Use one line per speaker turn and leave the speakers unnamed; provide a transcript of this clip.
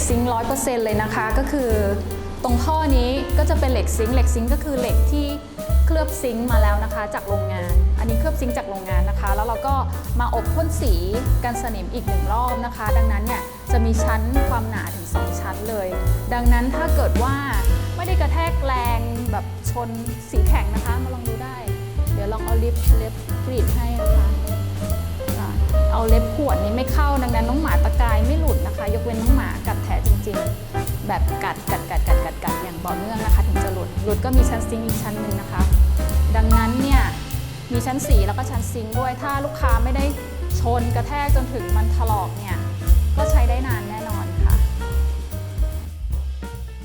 ซิงค์100%เลยนะคะก็คือตรงท่อนี้ก็จะเป็นเหล็กซิงค์ก็คือเหล็กที่เคลือบซิงค์มาแล้วนะคะจากโรงงานอันนี้เคลือบซิงค์จากโรงงานนะคะแล้วเราก็มาอบพ่นสีกันสนิมอีก1รอบนะคะดังนั้นเนี่ยจะมีชั้นความหนาถึง2ชั้นเลยดังนั้นถ้าเกิดว่าไม่ได้กระแทกแรงแบบชนสีแข็งนะคะมาลองดูได้เดี๋ยวลองเอาเล็บกรีดให้นะคะเอาเล็บขวดนี้ไม่เข้าดังนั้นน้องหมาตะกายไม่หลุดนะคะยกเว้นน้องหมากัดแผลจริงๆแบบกัดอย่างต่อเนื่องนะคะถึงจะหลุดก็มีชั้นซิงค์อีกชั้นหนึ่งนะคะดังนั้นเนี่ยมีชั้นสีแล้วก็ชั้นซิงค์ด้วยถ้าลูกค้าไม่ได้ชนกระแทกจนถึงมันถลอกเนี่ยก็ใช้ได้นาน